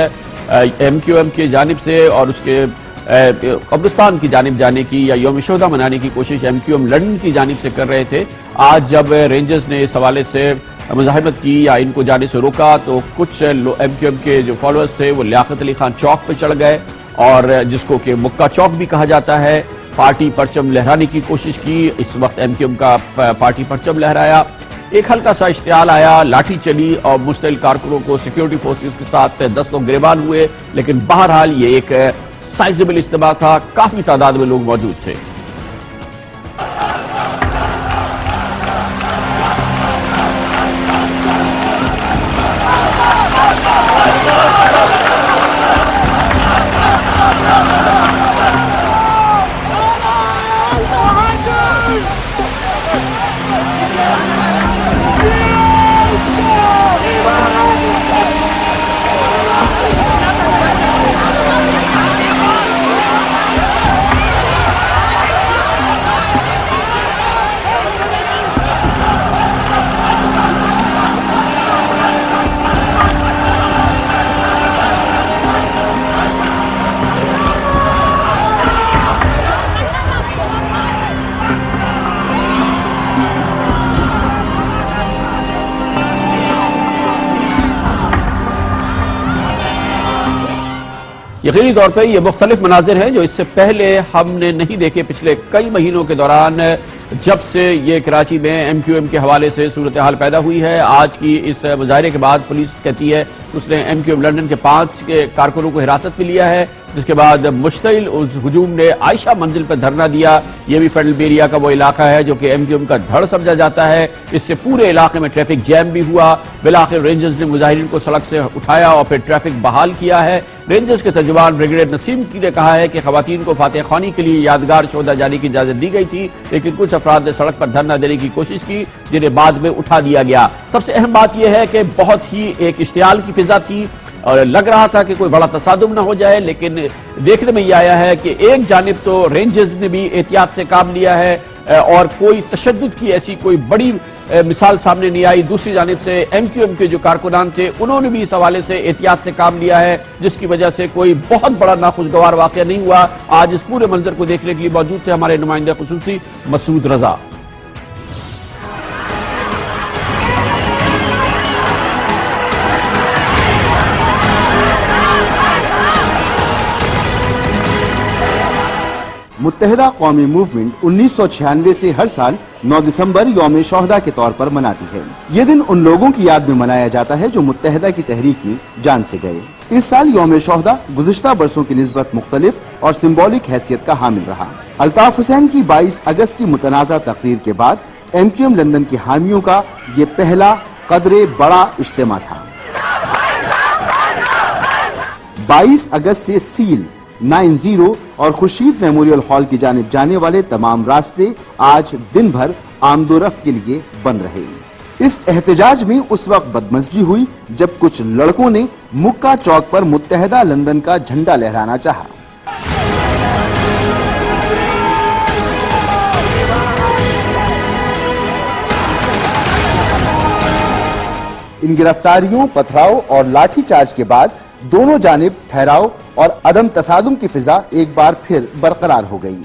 ایم کیو ایم کی جانب سے اور اس کے قبرستان کی جانب جانے کی یا یوم شہداء منانے کی کوشش ایم کیو ایم لندن کی جانب سے کر رہے تھے۔ آج جب رینجرز نے اس حوالے سے مزاحمت کی یا ان کو جانے سے روکا تو کچھ ایم کیو ایم کے جو فالوورز تھے وہ لیاقت علی خان چوک پہ چڑھ گئے اور جس کو کہ مکہ چوک بھی کہا جاتا ہے، پارٹی پرچم لہرانے کی کوشش کی۔ اس وقت ایم کیو ایم کا پارٹی پرچم لہرایا، ایک ہلکا سا اشتعال آیا، لاٹھی چلی اور مستقل کارکنوں کو سیکیورٹی فورسز کے ساتھ دستوں گریبان ہوئے، لیکن بہرحال یہ ایک سائزبل اجتماع تھا، کافی تعداد میں لوگ موجود تھے۔ یقینی طور پہ یہ مختلف مناظر ہیں جو اس سے پہلے ہم نے نہیں دیکھے پچھلے کئی مہینوں کے دوران جب سے یہ کراچی میں ایم کیو ایم کے حوالے سے صورتحال پیدا ہوئی ہے۔ آج کی اس مظاہرے کے بعد پولیس کہتی ہے اس نے ایم کیو ایم لندن کے 5 کارکنوں کو حراست میں لیا ہے، جس کے بعد مشتعل اس ہجوم نے عائشہ منزل پر دھرنا دیا۔ یہ بھی فیڈرل بیریا کا وہ علاقہ ہے جو کہ ایم کیو ایم کا دھڑ سمجھا جاتا ہے، اس سے پورے علاقے میں ٹریفک جیم بھی ہوا۔ بالآخر رینجرز نے مظاہرین کو سڑک سے اٹھایا اور پھر ٹریفک بحال کیا ہے۔ رینجرز کے ترجمان بریگیڈیئر نسیم کی نے کہا ہے کہ خواتین کو فاتح خوانی کے لیے یادگار شہداء جانے کی اجازت دی گئی تھی، لیکن کچھ افراد نے سڑک پر دھرنا دینے کی کوشش کی جنہیں بعد میں اٹھا دیا گیا۔ سب سے اہم بات یہ ہے کہ بہت ہی ایک اشتعال کی فضا تھی اور لگ رہا تھا کہ کوئی بڑا تصادم نہ ہو جائے، لیکن دیکھنے میں یہ آیا ہے کہ ایک جانب تو رینجرز نے بھی احتیاط سے کام لیا ہے اور کوئی تشدد کی ایسی کوئی بڑی مثال سامنے نہیں آئی، دوسری جانب سے ایم کیو ایم کے جو کارکنان تھے انہوں نے بھی اس حوالے سے احتیاط سے کام لیا ہے، جس کی وجہ سے کوئی بہت بڑا ناخوشگوار واقعہ نہیں ہوا۔ آج اس پورے منظر کو دیکھنے کے لیے موجود تھے ہمارے نمائندہ خصوصی مسعود رضا۔ متحدہ قومی موومنٹ 1996 سے ہر سال 9 دسمبر یوم شہداء کے طور پر مناتی ہے۔ یہ دن ان لوگوں کی یاد میں منایا جاتا ہے جو متحدہ کی تحریک میں جان سے گئے۔ اس سال یوم شہداء گزشتہ برسوں کی نسبت مختلف اور سمبولک حیثیت کا حامل رہا۔ الطاف حسین کی 22 اگست کی متنازع تقریر کے بعد ایم کیو ایم لندن کے حامیوں کا یہ پہلا قدرے بڑا اجتماع تھا۔ 22 اگست سے سیل 90 اور خورشید میموریل ہال کی جانب جانے والے تمام راستے آج دن بھر آمد و رفت کے لیے بند رہے۔ اس احتجاج میں اس وقت بدمزگی ہوئی جب کچھ لڑکوں نے مکہ چوک پر متحدہ لندن کا جھنڈا لہرانا چاہا۔ ان گرفتاریوں، پتھراؤ اور لاٹھی چارج کے بعد دونوں جانب ٹھہراؤ اور عدم تصادم کی فضا ایک بار پھر برقرار ہو گئی۔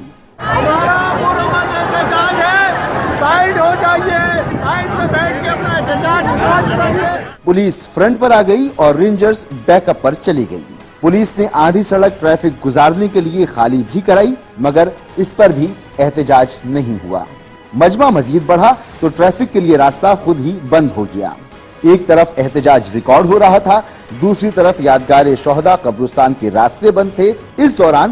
پولیس فرنٹ پر آ گئی اور رینجرز بیک اپ پر چلی گئی۔ پولیس نے آدھی سڑک ٹریفک گزارنے کے لیے خالی بھی کرائی، مگر اس پر بھی احتجاج نہیں ہوا۔ مجمع مزید بڑھا تو ٹریفک کے لیے راستہ خود ہی بند ہو گیا۔ ایک طرف احتجاج ریکارڈ ہو رہا تھا، دوسری طرف یادگار شہداء قبرستان کے راستے بند تھے۔ اس دوران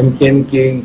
MQM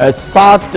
7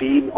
3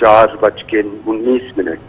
4:19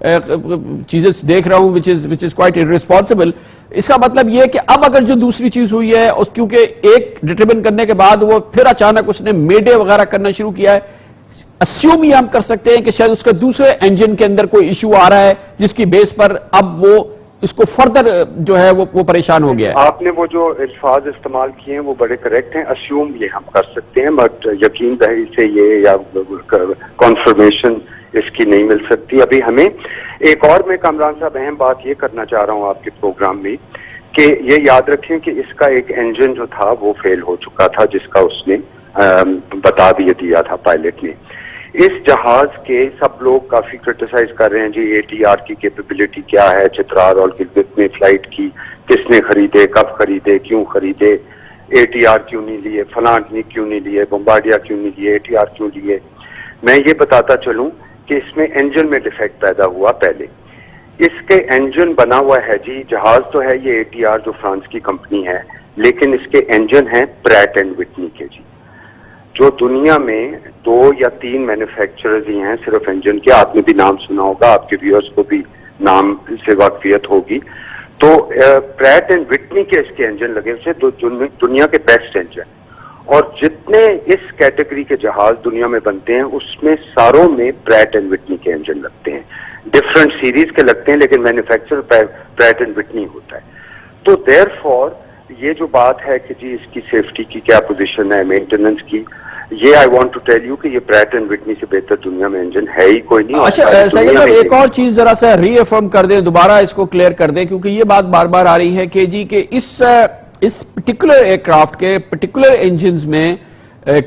چیزیں دیکھ رہا ہوں which is quite irresponsible. اس کا مطلب یہ ہے کہ اب اگر جو دوسری چیز ہوئی ہے کیونکہ ایک ڈٹرمن کرنے کے بعد وہ پھر اچانک اس نے میڈے وغیرہ کرنا شروع کیا ہے, اسیوم یہ ہم کر سکتے ہیں کہ شاید اس کا دوسرے انجن کے اندر کوئی ایشو آ رہا ہے جس کی بیس پر اب وہ اس کو فردر جو ہے وہ پریشان ہو گیا ہے. آپ نے وہ جو الفاظ استعمال کیے ہیں وہ بڑے کریکٹ ہیں. اسیوم یہ ہم کر سکتے ہیں, بٹ یقین دہی سے یہ یا کنفرمیشن اس کی نہیں مل سکتی ابھی ہمیں. ایک اور میں کامران صاحب اہم بات یہ کرنا چاہ رہا ہوں آپ کے پروگرام میں کہ یہ یاد رکھیں کہ اس کا ایک انجن جو تھا وہ فیل ہو چکا تھا, جس کا اس نے بتا بھی دیا تھا پائلٹ نے. اس جہاز کے سب لوگ کافی کرٹیسائز کر رہے ہیں جی ATR کی کیپیبلٹی کیا ہے, چترال اور گلگت میں فلائٹ کی کس نے خریدے, کب خریدے, کیوں خریدے, ATR کیوں نہیں لیے, فلاں کیوں نہیں لیے, بمبارڈیا کیوں نہیں لیے, ATR کیوں لیے. میں یہ بتاتا چلوں کہ اس میں انجن میں ڈیفیکٹ پیدا ہوا. پہلے اس کے انجن بنا ہوا ہے جی, جہاز تو ہے یہ ATR جو فرانس کی کمپنی ہے, لیکن اس کے انجن ہیں پریٹ اینڈ وٹنی کے جی, جو دنیا میں 2 یا 3 مینوفیکچررز ہی ہیں صرف انجن کے. آپ نے بھی نام سنا ہوگا, آپ کے ویورز کو بھی نام سے واقفیت ہوگی. تو پریٹ اینڈ وٹنی کے اس کے انجن لگے ہوئے دنیا کے بیسٹ انجن, اور جتنے اس کیٹیگری کے جہاز دنیا میں بنتے ہیں اس میں ساروں میں پریٹ اینڈ وٹنی کے انجن لگتے ہیں. ڈفرنٹ سیریز کے لگتے ہیں لیکن مینوفیکچر پریٹ اینڈ وٹنی ہوتا ہے. تو دیر فور یہ جو بات ہے کہ جی اس کی سیفٹی کی کیا پوزیشن ہے, مینٹیننس کی, یہ I want to tell you کہ یہ پریٹ اینڈ وٹنی سے بہتر دنیا میں انجن ہے ہی کوئی نہیں. اچھا سید صاحب ایک اور چیز ذرا سا ری افرم کر دیں, دوبارہ اس کو کلیئر کر دیں, کیونکہ یہ بات بار بار آ رہی ہے کہ جی کہ اس پرٹیکولر ایئر کرافٹ کے پرٹیکولر انجنز میں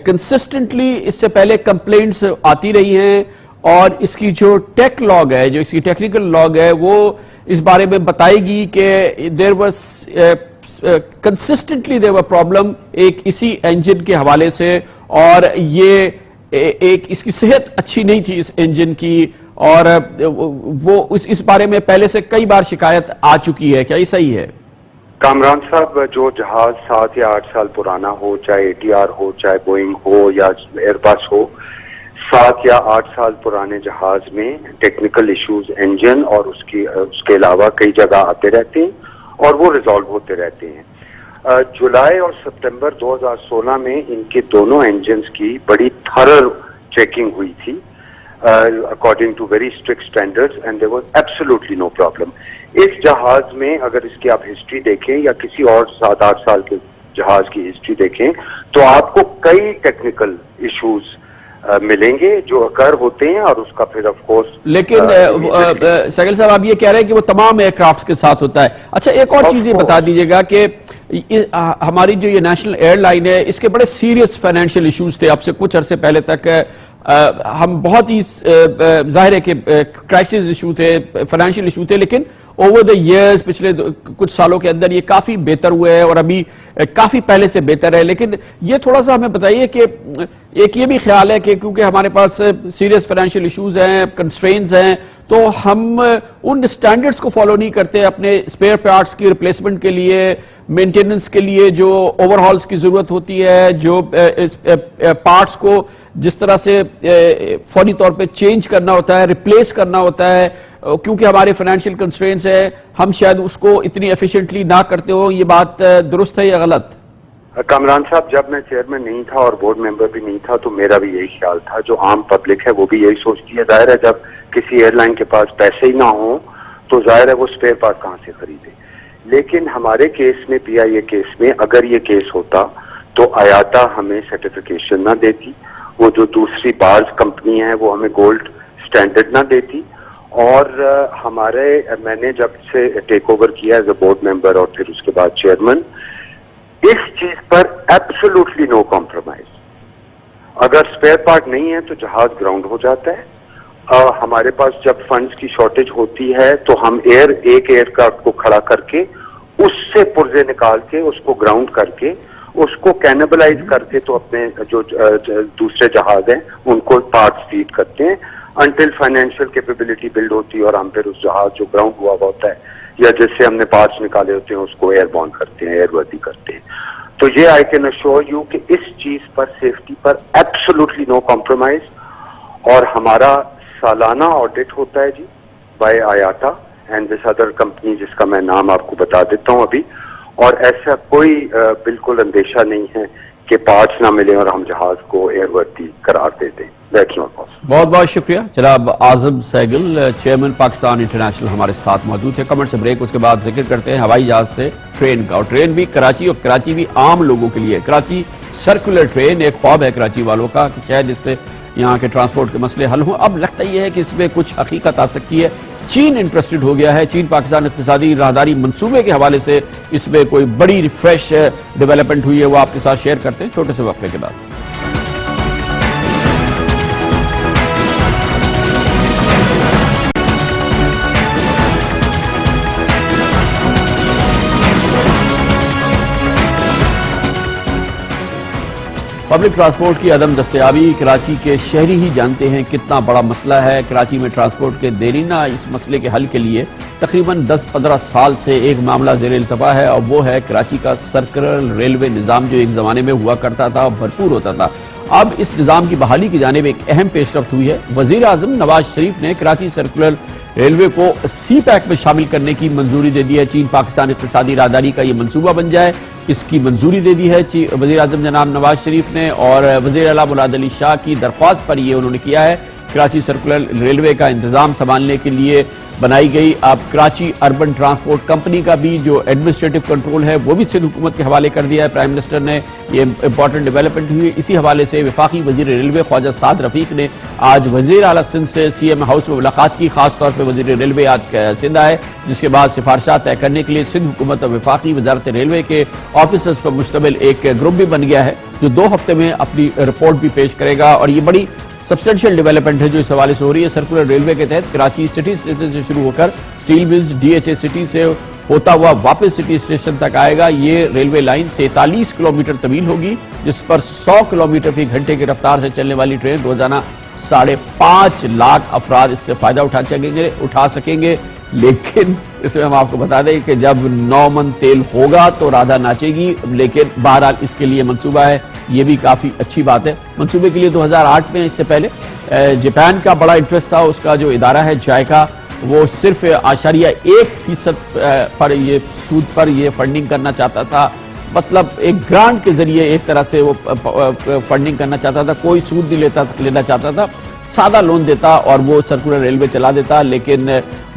کنسسٹنٹلی اس سے پہلے کمپلینٹس آتی رہی ہیں, اور اس کی جو ٹیک لاگ ہے, جو اس کی ٹیکنیکل لاگ ہے, وہ اس بارے میں بتائے گی کہ there was consistently there were problem ایک اسی انجن کے حوالے سے, اور یہ ایک اس کی صحت اچھی نہیں تھی اس انجن کی, اور وہ اس بارے میں پہلے سے کئی بار شکایت آ چکی ہے. کیا یہ صحیح ہے؟ کامران صاحب جو جہاز 7 یا 8 سال پرانا ہو, چاہے ATR ہو, چاہے بوئنگ ہو یا ایئر بس ہو, 7 یا 8 سال پرانے جہاز میں ٹیکنیکل ایشوز انجن اور اس کے علاوہ کئی جگہ آتے رہتے ہیں اور وہ ریزالو ہوتے رہتے ہیں. جولائی اور سپٹمبر 2016 میں ان کے دونوں انجنز کی بڑی تھرر چیکنگ ہوئی تھی according to very strict standards, and there was absolutely no problem. اس جہاز میں اگر اس کی آپ ہسٹری دیکھیں یا کسی اور 7-8 سال کے جہاز کی ہسٹری دیکھیں تو آپ کو کئی ٹیکنیکل ایشوز ملیں گے جو اکر ہوتے ہیں, اور اس کا پھر آف کورس. لیکن سہیل صاحب آپ یہ کہہ رہے ہیں کہ وہ تمام ایئر کرافٹ کے ساتھ ہوتا ہے. اچھا ایک اور چیز یہ بتا دیجیے گا کہ ہماری جو یہ نیشنل ایئر لائن ہے اس کے بڑے سیریس فائنینشیل ایشوز تھے اب سے کچھ عرصے پہلے تک. ہم بہت ہی ظاہر ہے کہ کرائسس ایشو تھے, فائنینشیل ایشو تھے, لیکن اوور دا ایئرز پچھلے کچھ سالوں کے اندر یہ کافی بہتر ہوئے ہے اور ابھی کافی پہلے سے بہتر ہے. لیکن یہ تھوڑا سا ہمیں بتائیے کہ ایک یہ بھی خیال ہے کہ کیونکہ ہمارے پاس سیریس فائنینشیل ایشوز ہیں, کنسٹرینز ہیں, تو ہم ان سٹینڈرڈز کو فالو نہیں کرتے اپنے اسپیئر پارٹس کی ریپلیسمنٹ کے لیے, مینٹیننس کے لیے جو اوور ہالز کی ضرورت ہوتی ہے, جو پارٹس کو جس طرح سے فوری طور پہ چینج کرنا ہوتا ہے, ریپلیس کرنا ہوتا ہے, کیونکہ ہمارے فائنینشیل کنسٹرینٹس ہیں, ہم شاید اس کو اتنی ایفیشینٹلی نہ کرتے ہو. یہ بات درست ہے یا غلط؟ کامران صاحب جب میں چیئرمین نہیں تھا اور بورڈ ممبر بھی نہیں تھا تو میرا بھی یہی خیال تھا, جو عام پبلک ہے وہ بھی یہی سوچتی ہے. ظاہر ہے جب کسی ایئر لائن کے پاس پیسے ہی نہ ہوں تو ظاہر ہے وہ اسپیئر پارٹ کہاں سے خریدے. لیکن ہمارے کیس میں, PIA کیس میں, اگر یہ کیس ہوتا تو IATA ہمیں سرٹیفکیشن نہ دیتی, وہ جو دوسری بارز کمپنی ہے وہ ہمیں گولڈ سٹینڈرڈ نہ دیتی, اور میں نے جب سے ٹیک اوور کیا ایز اے بورڈ ممبر اور پھر اس کے بعد چیئرمین, اس چیز پر ایبسولوٹلی نو کمپرومائز. اگر اسپیئر پارٹ نہیں ہے تو جہاز گراؤنڈ ہو جاتا ہے. ہمارے پاس جب فنڈز کی شارٹیج ہوتی ہے تو ہم ایک ایئر کرافٹ کو کھڑا کر کے اس سے پرزے نکال کے اس کو گراؤنڈ کر کے اس کو کینیبلائز کر کے تو اپنے جو دوسرے جہاز ہیں ان کو پارٹس فیڈ کرتے ہیں انٹل فائنینشیل کیپیبلٹی بلڈ ہوتی ہے, اور ہم پھر اس جہاز جو گراؤنڈ ہوا ہوتا ہے یا جس سے ہم نے پارٹس نکالے ہوتے ہیں اس کو ایئر بورن کرتے ہیں, ایئر ورتھی کرتے ہیں. تو یہ آئی کین ایشور یو کہ اس چیز پر, سیفٹی پر ایبسولوٹلی نو کمپرومائز. اور ہمارا سالانہ آڈٹ ہوتا ہے جی, by IATA and this other company جس کا میں نام آپ کو بتا دیتا ہوں ابھی, اور ایسا کوئی بالکل اندیشہ نہیں ہے کہ پارٹس نہ ملیں اور ہم جہاز کو ایئر ورتھی قرار دے دیں. بہت بہت شکریہ جناب اعظم سہگل, چیئرمین پاکستان انٹرنیشنل ہمارے ساتھ موجود ہے. کمنٹ سے بریک, اس کے بعد ذکر کرتے ہیں ہوائی جہاز سے ٹرین کا, اور ٹرین بھی کراچی, اور کراچی بھی عام لوگوں کے لیے. کراچی سرکولر ٹرین ایک خواب ہے کراچی والوں کا کہ شاید اس سے یہاں کے ٹرانسپورٹ کے مسئلے حل ہوں. اب لگتا یہ ہے کہ اس میں کچھ حقیقت آ سکتی ہے. چین انٹرسٹڈ ہو گیا ہے. چین پاکستان اقتصادی راہداری منصوبے کے حوالے سے اس میں کوئی بڑی ریفریش ڈیولپمنٹ ہوئی ہے, وہ آپ کے ساتھ شیئر کرتے ہیں چھوٹے سے وقفے کے بعد. پبلک ٹرانسپورٹ کی عدم دستیابی کراچی کے شہری ہی جانتے ہیں کتنا بڑا مسئلہ ہے. کراچی میں ٹرانسپورٹ کے دیرینہ اس مسئلے کے حل کے لیے تقریباً 10-15 سال سے ایک معاملہ زیر التوا ہے, اور وہ ہے کراچی کا سرکلر ریلوے نظام, جو ایک زمانے میں ہوا کرتا تھا اور بھرپور ہوتا تھا. اب اس نظام کی بحالی کی جانب ایک اہم پیش رفت ہوئی ہے. وزیر اعظم نواز شریف نے کراچی سرکلر ریلوے کو سی پیک میں شامل کرنے کی منظوری دے دی ہے. چین پاکستان اقتصادی راہداری کا یہ منصوبہ بن جائے, اس کی منظوری دے دی ہے وزیر اعظم جناب نواز شریف نے, اور وزیر اعلیٰ مراد علی شاہ کی درخواست پر یہ انہوں نے کیا ہے. کراچی سرکلر ریلوے کا انتظام سنبھالنے کے لیے بنائی گئی اب کراچی اربن ٹرانسپورٹ کمپنی کا بھی جو ایڈمنسٹریٹو کنٹرول ہے وہ بھی سندھ حکومت کے حوالے کر دیا ہے. پرائم منسٹر نے یہ امپورٹنٹ ڈیولپمنٹ ہوئی. اسی حوالے سے وفاقی وزیر ریلوے خواجہ سعد رفیق نے آج وزیر اعلیٰ سندھ سے سی ایم ہاؤس میں ملاقات کی. خاص طور پہ وزیر ریلوے آج سندھ آئے, جس کے بعد سفارشات طے کرنے کے لیے سندھ حکومت اور وفاقی وزارت ریلوے کے آفیسرز پر مشتمل ایک گروپ بھی بن گیا ہے, جو 2 ہفتے میں اپنی رپورٹ بھی پیش کرے گا. اور یہ بڑی سبسٹینشیل ڈیولپمنٹ ہے جو اس حوالے سے ہو رہی ہے. سرکولر ریلوے کے تحت کراچی سٹی اسٹیشن سے شروع ہو کر steel mills D H A city سے ہوتا ہوا واپس سٹی اسٹیشن تک آئے گا. یہ ریلوے لائن 43 کلومیٹر طویل ہوگی, جس پر 100 کلومیٹر فی گھنٹے کی رفتار سے چلنے والی ٹرین روزانہ 5.5 لاکھ افراد اس سے فائدہ اٹھا سکیں گے. لیکن اس میں ہم آپ کو بتا دیں کہ جب 9 من تیل ہوگا تو رادھا ناچے گی. لیکن بہرحال اس کے لیے منصوبہ ہے, یہ بھی کافی اچھی بات ہے. منصوبے کے لیے 2008 میں اس سے پہلے جاپان کا بڑا انٹرسٹ تھا. اس کا جو ادارہ ہے جائکا, وہ صرف 0.1% پر یہ سود پر یہ فنڈنگ کرنا چاہتا تھا. مطلب ایک گرانٹ کے ذریعے ایک طرح سے وہ فنڈنگ کرنا چاہتا تھا, کوئی سود نہیں لینا چاہتا تھا, سادہ لون دیتا اور وہ سرکولر ریلوے چلا دیتا. لیکن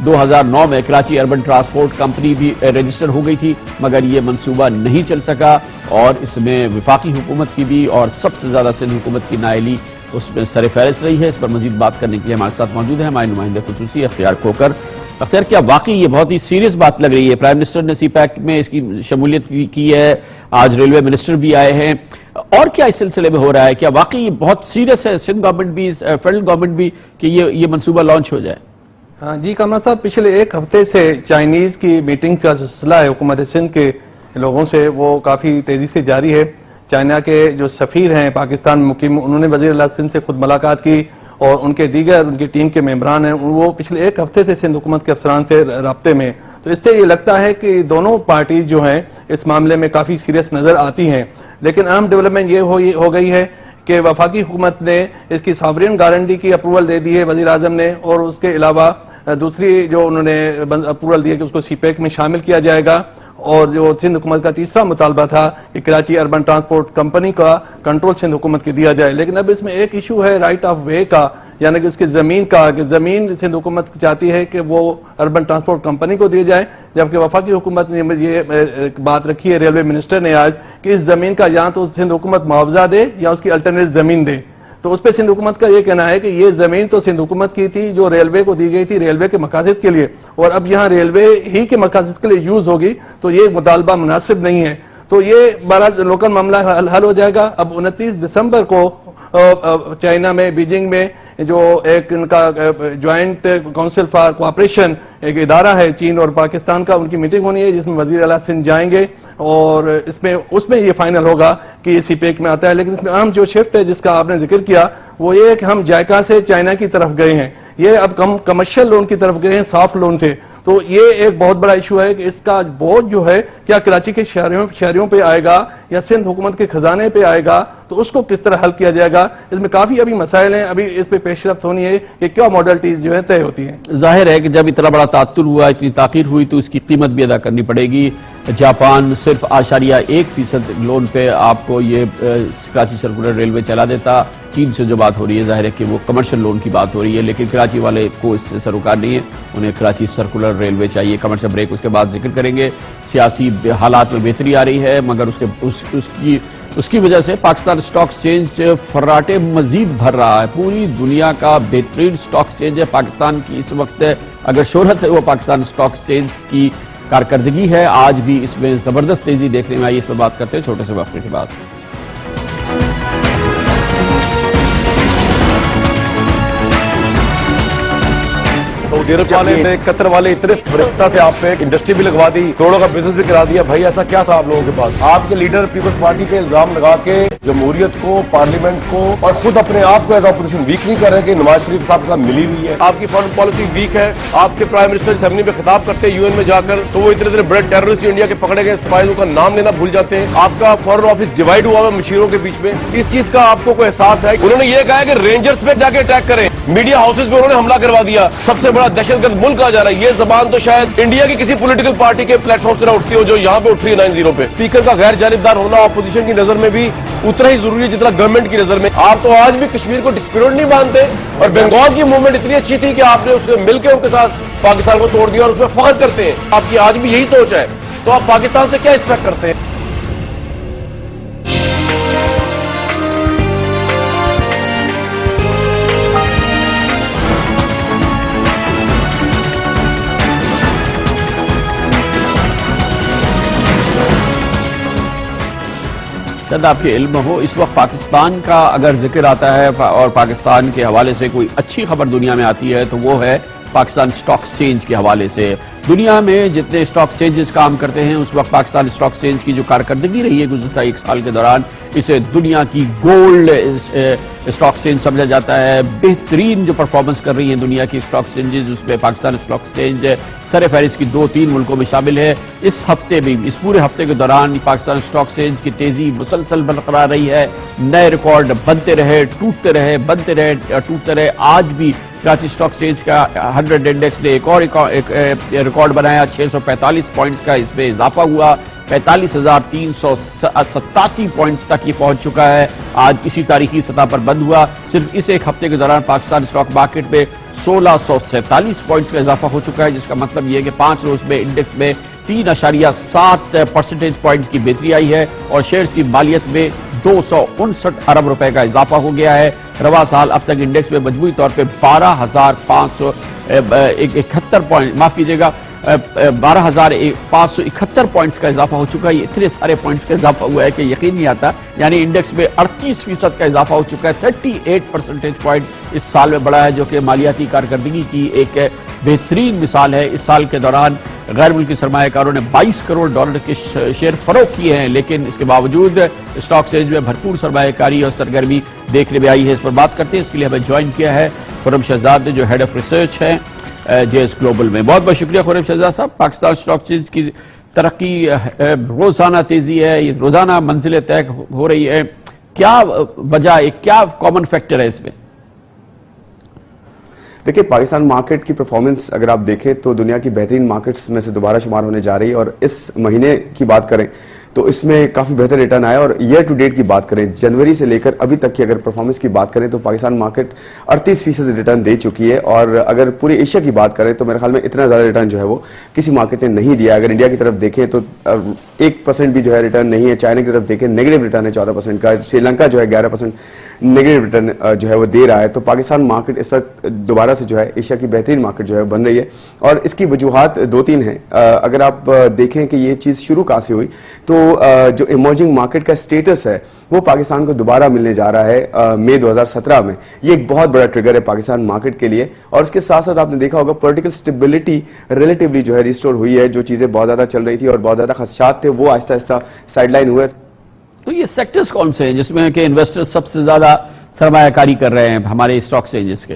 2009 میں کراچی اربن ٹرانسپورٹ کمپنی بھی رجسٹر ہو گئی تھی, مگر یہ منصوبہ نہیں چل سکا, اور اس میں وفاقی حکومت کی بھی اور سب سے زیادہ سندھ حکومت کی نااہلی اس میں سر فہرست رہی ہے. اس پر مزید بات کرنے کے لیے ہمارے ساتھ موجود ہیں ہمارے نمائندے خصوصی اختیار کھوکر. اختیار, کیا واقعی یہ بہت ہی سیریس بات لگ رہی ہے؟ پرائم منسٹر نے سی پیک میں اس کی شمولیت کی ہے, آج ریلوے منسٹر بھی آئے ہیں, اور کیا اس سلسلے میں ہو رہا ہے؟ کیا واقعی یہ بہت سیریس ہے سندھ گورنمنٹ بھی, فیڈرل گورنمنٹ بھی, کہ یہ منصوبہ لانچ ہو جائے؟ ہاں جی کامران صاحب, پچھلے 1 ہفتے سے چائنیز کی میٹنگ کا سلسلہ ہے حکومت سندھ کے لوگوں سے, وہ کافی تیزی سے جاری ہے. چائنا کے جو سفیر ہیں پاکستان میں مقیم, انہوں نے وزیر اعلیٰ سندھ سے خود ملاقات کی, اور ان کے دیگر ان کی ٹیم کے ممبران ہیں وہ پچھلے 1 ہفتے سے سندھ حکومت کے افسران سے رابطے میں. تو اس سے یہ لگتا ہے کہ دونوں پارٹیز جو ہیں اس معاملے میں کافی سیریس نظر آتی ہیں. لیکن اہم ڈیولپمنٹ یہ ہو گئی ہے کہ وفاقی حکومت نے اس کی ساورین گارنٹی کی اپروول دے دی ہے وزیر اعظم نے, اور اس کے علاوہ دوسری جو انہوں نے اپروول دی ہے کہ اس کو سی پیک میں شامل کیا جائے گا. اور جو سندھ حکومت کا تیسرا مطالبہ تھا کہ کراچی اربن ٹرانسپورٹ کمپنی کا کنٹرول سندھ حکومت کے دیا جائے. لیکن اب اس میں ایک ایشو ہے رائٹ آف وے کا, یعنی کہ اس کی زمین کا, کہ زمین سندھ حکومت چاہتی ہے کہ وہ اربن ٹرانسپورٹ کمپنی کو دی جائے, جبکہ وفاقی حکومت نے یہ بات رکھی ہے ریلوے منسٹر نے آج کہ اس زمین کا یا تو سندھ حکومت معاوضہ دے یا اس کی الٹرنیٹ زمین دے. تو اس پہ سندھ حکومت کا یہ کہنا ہے کہ یہ زمین تو سندھ حکومت کی تھی جو ریلوے کو دی گئی تھی ریلوے کے مقاصد کے لیے, اور اب یہاں ریلوے ہی کے مقاصد کے لیے یوز ہوگی, تو یہ مطالبہ مناسب نہیں ہے. تو یہ بڑا لوکل معاملہ حل ہو جائے گا. اب 29 دسمبر کو چائنا میں بیجنگ میں جو ایک ان کا جوائنٹ کونسل فار کوآپریشن ایک ادارہ ہے چین اور پاکستان کا, ان کی میٹنگ ہونی ہے جس میں وزیر اعلیٰ سندھ جائیں گے, اور اس میں یہ فائنل ہوگا کہ یہ سی پیک میں آتا ہے. لیکن اس میں اہم جو شفٹ ہے جس کا آپ نے ذکر کیا وہ یہ ہے کہ ہم جائکا سے چائنا کی طرف گئے ہیں, یہ اب کمرشل لون کی طرف گئے ہیں, سافٹ لون سے. تو یہ ایک بہت بڑا ایشو ہے کہ اس کا بوجھ جو ہے کیا کراچی کے شہریوں پہ آئے گا یا سندھ حکومت کے خزانے پہ آئے گا, تو اس کو کس طرح حل کیا جائے گا. اس میں کافی ابھی مسائل ہیں, ابھی اس پہ پیش رفت ہونی ہے کہ کیا ماڈلٹیز جو ہے طے ہوتی ہیں. ظاہر ہے کہ جب اتنا بڑا تعطل ہوا, اتنی تاخیر ہوئی, تو اس کی قیمت بھی ادا کرنی پڑے گی. جاپان صرف 0.1% لون پہ آپ کو یہ کراچی سرکولر ریلوے چلا دیتا. چین سے جو بات ہو رہی ہے ظاہر ہے کہ وہ کمرشل لون کی بات ہو رہی ہے, لیکن کراچی والے کو اس سے سروکار نہیں ہے, انہیں کراچی سرکولر ریلوے چاہیے. کمرشل بریک اس کے بعد ذکر کریں گے. سیاسی حالات میں بہتری آ رہی ہے, مگر اس کی وجہ سے پاکستان اسٹاک ایکسچینج فراٹے مزید بھر رہا ہے. پوری دنیا کا بہترین اسٹاک ایکسچینج ہے پاکستان کی اس وقت. اگر شہرت ہے وہ پاکستان اسٹاک ایکسچینج کی کارکردگی ہے. آج بھی اس میں زبردست تیزی دیکھنے میں آئی. اس پر بات کرتے ہیں چھوٹے سے وقفے کے بعد. ڈیرک والے نے قطر والے اتنے فرقتا تھے آپ پہ, انڈسٹری بھی لگوا دی, کروڑوں کا بزنس بھی کرا دیا. بھائی ایسا کیا تھا آپ لوگوں کے پاس؟ آپ کے لیڈر پیپلز پارٹی پہ الزام لگا کے جمہوریت کو, پارلیمنٹ کو اور خود اپنے آپ کو ایز اپوزیشن ویک نہیں کر رہے کہ نواز شریف صاحب کے ساتھ ملی ہوئی ہے. آپ کی فارن پالیسی ویک ہے. آپ کے پرائم منسٹر اسمبلی میں خطاب کرتے ہیں یو این میں جا کر, تو وہ اتنے بڑے ٹیررسٹ جو انڈیا کے پکڑے گئے اسپائز کا نام لینا بھول جاتے ہیں. آپ کا فارن آفس ڈیوائڈ ہوا ہے مشیروں کے بیچ میں. اس چیز کا آپ کو کوئی احساس ہے؟ انہوں نے یہ کہا کہ رینجرز پہ جا کے اٹیک کریں, میڈیا ہاؤسز پہ انہوں نے حملہ کروا دیا. سب سے بڑا دہشت گرد ملک کہا جا رہا ہے. یہ زبان تو شاید انڈیا کی کسی پولیٹیکل پارٹی کے پلیٹ فارم سے نہ اٹھتی ہو جو یہاں پہ اٹھ رہی ہے 90 پہ. اسپیکر کا غیر جانبدار ہونا اپوزیشن کی نظر میں بھی اتنا ہی ضروری ہے جتنا گورنمنٹ کی نظر میں. آپ تو آج بھی کشمیر کو ڈسپیوٹ نہیں مانتے, اور بنگال کی موومنٹ اتنی اچھی تھی کہ آپ نے اس سے مل کے ان کے ساتھ پاکستان کو توڑ دیا اور اس میں فخر کرتے ہیں. آپ کی آج بھی یہی سوچ ہے, تو آپ پاکستان سے کیا ایکسپیکٹ کرتے ہیں؟ شاید آپ کے علم ہو, اس وقت پاکستان کا اگر ذکر آتا ہے اور پاکستان کے حوالے سے کوئی اچھی خبر دنیا میں آتی ہے تو وہ ہے پاکستان اسٹاک ایکسچینج کے حوالے سے. دنیا میں جتنے اسٹاک ایکسچینجز کام کرتے ہیں اس وقت پاکستان اسٹاک ایکسچینج کی جو کارکردگی رہی ہے گزشتہ 1 سال کے دوران, اسے دنیا کی گولڈ اسٹاک ایکسچینج سمجھا جاتا ہے. بہترین جو پرفارمنس کر رہی ہیں دنیا کی اسٹاک ایکسچینجز, اس میں پاکستان اسٹاک ایکسچینج سر فہرست کی 2-3 ملکوں میں شامل ہے. اس ہفتے بھی, اس پورے ہفتے کے دوران پاکستان اسٹاک ایکسچینج کی تیزی مسلسل برقرار رہی ہے. نئے ریکارڈ بنتے رہے, ٹوٹتے رہے, بنتے رہے, ٹوٹتے رہے. آج بھی کراچی اسٹاک ایکسچینج کا 100 انڈیکس نے ایک اور ریکارڈ بنایا. 645 پوائنٹس کا اس میں اضافہ ہوا. 45,387 پوائنٹ تک یہ پہنچ چکا ہے. آج اسی تاریخی سطح پر بند ہوا. صرف اس ایک ہفتے کے دوران پاکستان اسٹاک مارکیٹ میں 1647 پوائنٹس کا اضافہ ہو چکا ہے, جس کا مطلب یہ ہے کہ 5 روز میں انڈیکس میں 3.7% پوائنٹ کی بہتری آئی ہے, اور شیئرز کی مالیت میں 259 ارب روپے کا اضافہ ہو گیا ہے. رواں سال اب تک انڈیکس میں مجموعی طور پہ 12,571 پوائنٹ, معاف کیجیے گا, 12,571 پوائنٹس کا اضافہ ہو چکا ہے. یہ اتنے سارے پوائنٹس کا اضافہ ہوا ہے کہ یقین نہیں آتا. یعنی انڈیکس میں 38% کا اضافہ ہو چکا ہے. 38% پوائنٹ اس سال میں بڑھا ہے, جو کہ مالیاتی کارکردگی کی ایک بہترین مثال ہے. اس سال کے دوران غیر ملکی سرمایہ کاروں نے $22 کروڑ کے شیئر فروخت کیے ہیں, لیکن اس کے باوجود اسٹاک ایکسچینج میں بھرپور سرمایہ کاری اور سرگرمی دیکھنے میں آئی ہے. اس پر بات کرتے ہیں. اس کے لیے ہمیں جوائن کیا ہے خرم شہزاد جو ہیڈ آف ریسرچ ہیں جے ایس گلوبل میں. بہت بہت شکریہ خرم شہزاد صاحب. پاکستان اسٹاک ایکسچینج کی ترقی روزانہ تیزی ہے, یہ روزانہ منزلیں طے ہو رہی ہے. کیا وجہ ہے, کیا کامن فیکٹر ہے اس میں؟ دیکھیں, پاکستان مارکیٹ کی پرفارمنس اگر آپ دیکھیں تو دنیا کی بہترین مارکیٹس میں سے دوبارہ شمار ہونے جا رہی ہے, اور اس مہینے کی بات کریں تو اس میں کافی بہتر ریٹرن آیا. اور ایئر ٹو ڈیٹ کی بات کریں, جنوری سے لے کر ابھی تک کی اگر پرفارمنس کی بات کریں تو پاکستان مارکیٹ 38% ریٹرن دے چکی ہے. اور اگر پورے ایشیا کی بات کریں تو میرے خیال میں اتنا زیادہ ریٹرن جو ہے وہ کسی مارکیٹ نے نہیں دیا. اگر انڈیا کی طرف دیکھیں تو 1% بھی جو ہے ریٹرن نہیں ہے. چائنا کی طرف دیکھیں نیگیٹو ریٹرن ہے 14% کا. سری لنکا جو ہے 11% نیگیٹو ریٹرن جو ہے وہ دے رہا ہے. تو پاکستان مارکیٹ اس وقت دوبارہ سے جو ہے ایشیا کی بہترین مارکیٹ جو ہے بن رہی ہے, اور اس کی وجوہات 2-3 ہیں. اگر آپ دیکھیں کہ یہ چیز شروع کہاں سے ہوئی تو جو ایمرجنگ مارکیٹ کا سٹیٹس ہے وہ پاکستان کو دوبارہ ملنے جا رہا ہے مئی 2017 میں. یہ ایک بہت بڑا ٹریگر ہے پاکستان مارکیٹ کے لیے. اور اس کے ساتھ ساتھ آپ نے دیکھا ہوگا پولیٹیکل سٹیبلٹی ریلیٹیولی جو ہے ریسٹور ہوئی ہے. جو چیزیں بہت زیادہ چل رہی تھی اور بہت زیادہ خدشات تھے وہ آہستہ آہستہ سائڈ لائن ہوئے. تو یہ سیکٹرز کون سے ہیں جس میں کہ انویسٹر سب سے زیادہ سرمایہ کاری کر رہے ہیں ہمارے اسٹاک ایکسچینجز کے؟